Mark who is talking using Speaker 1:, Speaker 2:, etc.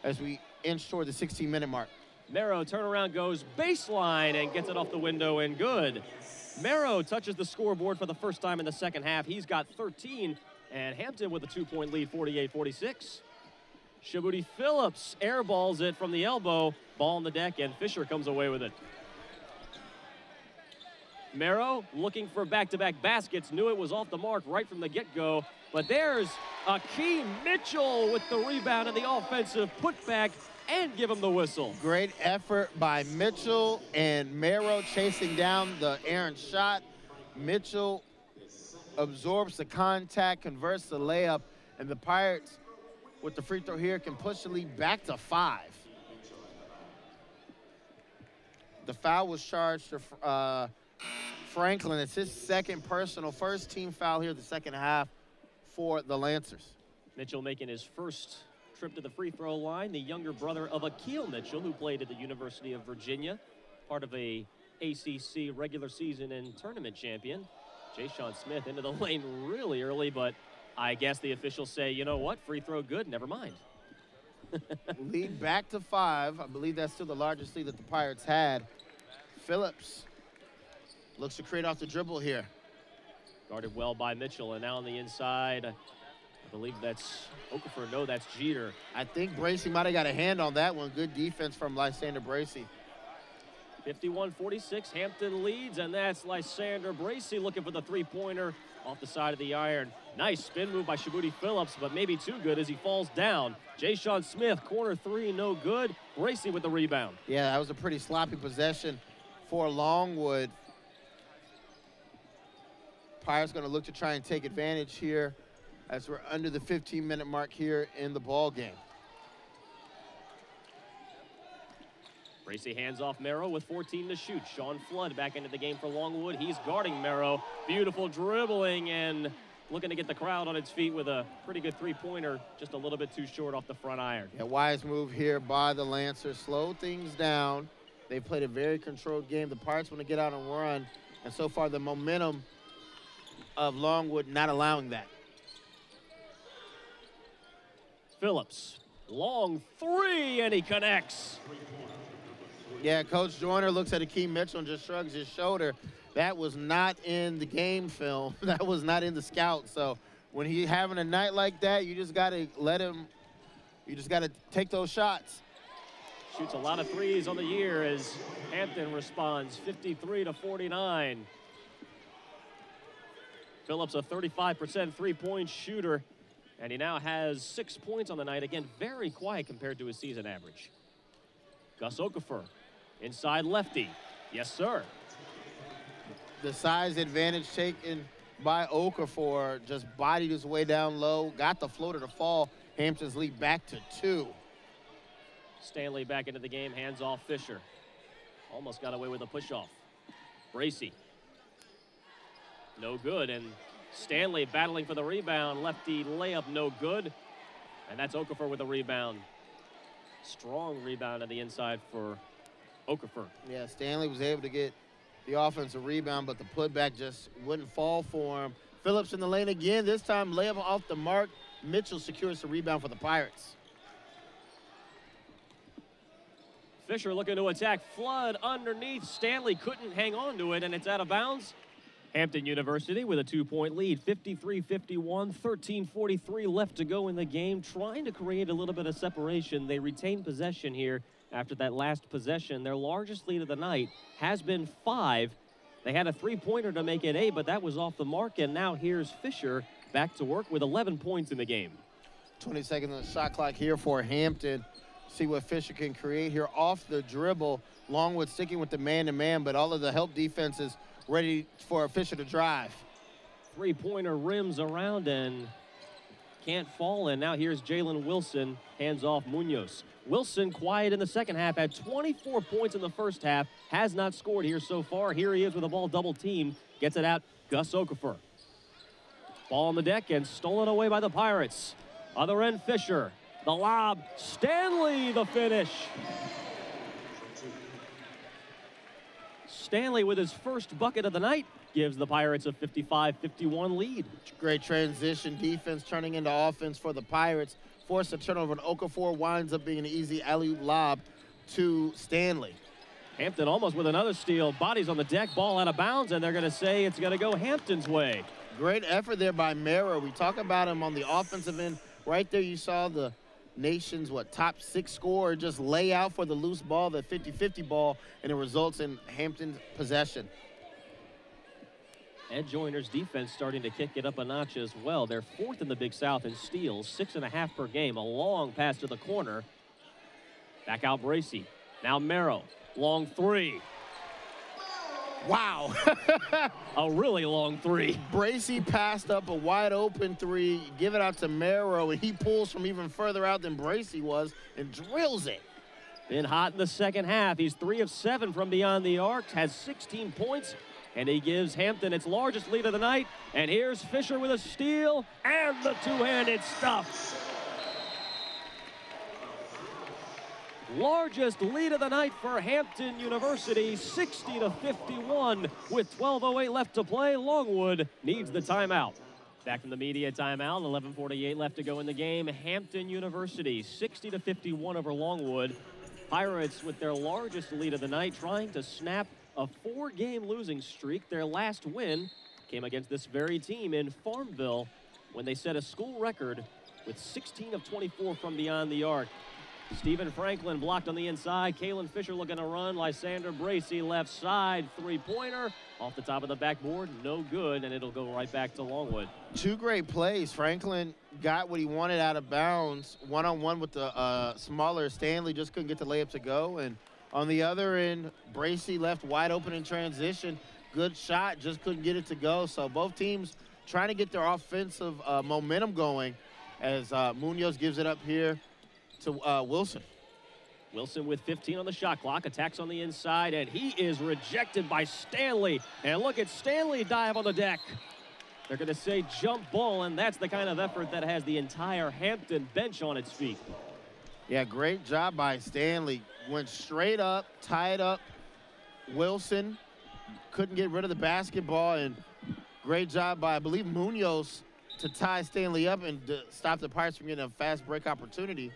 Speaker 1: as we inch toward the 16-minute mark.
Speaker 2: Merrow turnaround goes baseline and gets it off the window and good. Merrow touches the scoreboard for the first time in the second half. He's got 13, and Hampton with a 2-point lead, 48-46. Shabuti Phillips airballs it from the elbow, ball on the deck, and Fisher comes away with it. Merrow looking for back-to-back baskets, knew it was off the mark right from the get-go, but there's Akeem Mitchell with the rebound and the offensive putback, and give him the whistle.
Speaker 1: Great effort by Mitchell, and Merrow chasing down the errant shot. Mitchell absorbs the contact, converts the layup, and the Pirates, with the free throw here, can push the lead back to 5. The foul was charged to Franklin. It's his second personal, first team foul here the second half for the Lancers.
Speaker 2: Mitchell making his first trip to the free throw line, the younger brother of Akeel Mitchell, who played at the University of Virginia, part of a ACC regular season and tournament champion. Jay-Sean Smith into the lane really early, but I guess the officials say, you know what, free throw good, never mind.
Speaker 1: Lead back to 5. I believe that's still the largest lead that the Pirates had. Phillips looks to create off the dribble here.
Speaker 2: Guarded well by Mitchell, and now on the inside, I believe that's Okafor. No, that's Jeter.
Speaker 1: I think Bracey might have got a hand on that one. Good defense from Lysander Bracey.
Speaker 2: 51-46, Hampton leads, and that's Lysander Bracey looking for the three-pointer off the side of the iron. Nice spin move by Shabuti Phillips, but maybe too good as he falls down. Jay-Sean Smith, corner three, no good. Bracey with the rebound.
Speaker 1: Yeah, that was a pretty sloppy possession for Longwood. Pirates going to look to try and take advantage here as we're under the 15-minute mark here in the ball game.
Speaker 2: Bracey hands off Merrow with 14 to shoot. Sean Flood back into the game for Longwood. He's guarding Merrow. Beautiful dribbling and looking to get the crowd on its feet with a pretty good three-pointer, just a little bit too short off the front iron.
Speaker 1: Yeah, wise move here by the Lancers. Slow things down. They played a very controlled game. The Pirates want to get out and run, and so far the momentum of Longwood not allowing that.
Speaker 2: Phillips, long three, and he connects.
Speaker 1: Yeah, Coach Joyner looks at Akeem Mitchell and just shrugs his shoulder. That was not in the game film. That was not in the scout. So when he's having a night like that, you just got to let him, you just got to take those shots.
Speaker 2: Shoots a lot of threes on the year as Hampton responds 53-49. Phillips, a 35% three-point shooter, and he now has 6 points on the night. Again, very quiet compared to his season average. Gus Okafor, inside lefty. Yes, sir.
Speaker 1: The size advantage taken by Okafor, just bodied his way down low, got the floater to fall. Hampton's lead back to 2.
Speaker 2: Stanley back into the game, hands off Fisher. Almost got away with a push-off. Bracey. No good, and Stanley battling for the rebound. Lefty layup, no good. And that's Okafor with a rebound. Strong rebound on the inside for Okafor.
Speaker 1: Yeah, Stanley was able to get the offensive rebound, but the putback just wouldn't fall for him. Phillips in the lane again, this time layup off the mark. Mitchell secures the rebound for the Pirates.
Speaker 2: Fisher looking to attack. Flood underneath. Stanley couldn't hang on to it, and it's out of bounds. Hampton University with a 2-point lead, 53-51, 13:43 left to go in the game, trying to create a little bit of separation. They retain possession here after that last possession. Their largest lead of the night has been 5. They had a three-pointer to make it 8, but that was off the mark, and now here's Fisher back to work with 11 points in the game. 20
Speaker 1: seconds on the shot clock here for Hampton. See what Fisher can create here off the dribble. Longwood sticking with the man-to-man, but all of the help defenses ready for Fisher to drive.
Speaker 2: Three-pointer rims around and can't fall, and now here's Jalen Wilson, hands off Munoz. Wilson quiet in the second half, had 24 points in the first half, has not scored here so far. Here he is with a ball double team, gets it out, Gus Okafor. Ball on the deck and stolen away by the Pirates. Other end, Fisher. The lob, Stanley the finish. Stanley with his first bucket of the night gives the Pirates a 55-51 lead.
Speaker 1: Great transition defense turning into offense for the Pirates. forced a turnover, and Okafor winds up being an easy alley-oop lob to Stanley.
Speaker 2: Hampton almost with another steal. Bodies on the deck, ball out of bounds, and they're going to say it's going to go Hampton's way.
Speaker 1: Great effort there by Mero. We talk about him on the offensive end. Right there you saw the nation's, top 6 scorer just lay out for the loose ball, the 50-50 ball, and it results in Hampton's possession.
Speaker 2: Ed Joyner's defense starting to kick it up a notch as well. They're 4th in the Big South in steals, 6.5 per game. A long pass to the corner. Back out Bracey. Now Mero. Long 3.
Speaker 1: Wow.
Speaker 2: A really long 3.
Speaker 1: Bracey passed up a wide open 3, give it out to Mero, and he pulls from even further out than Bracey was and drills it.
Speaker 2: Been hot in the second half. He's 3 of 7 from beyond the arc, has 16 points, and he gives Hampton its largest lead of the night. And here's Fisher with a steal and the two-handed stuff. Largest lead of the night for Hampton University, 60-51 with 12:08 left to play. Longwood needs the timeout. Back from the media timeout, 11:48 left to go in the game. Hampton University, 60-51 over Longwood. Pirates with their largest lead of the night, trying to snap a 4-game losing streak. Their last win came against this very team in Farmville when they set a school record with 16 of 24 from beyond the arc. Stephen Franklin blocked on the inside. Kalen Fisher looking to run. Lysander Bracey left side. 3-pointer off the top of the backboard. No good, and it'll go right back to Longwood.
Speaker 1: 2 great plays. Franklin got what he wanted out of bounds. One-on-one with the smaller Stanley. Just couldn't get the layup to go. And on the other end, Bracey left wide open in transition. Good shot. Just couldn't get it to go. So both teams trying to get their offensive momentum going as Munoz gives it up here to Wilson.
Speaker 2: Wilson with 15 on the shot clock, attacks on the inside, and he is rejected by Stanley. And look at Stanley dive on the deck. They're going to say jump ball, and that's the kind of effort that has the entire Hampton bench on its feet.
Speaker 1: Yeah, great job by Stanley. Went straight up, tied up Wilson. Couldn't get rid of the basketball, and great job by, I believe, Munoz to tie Stanley up and to stop the Pirates from getting a fast break opportunity.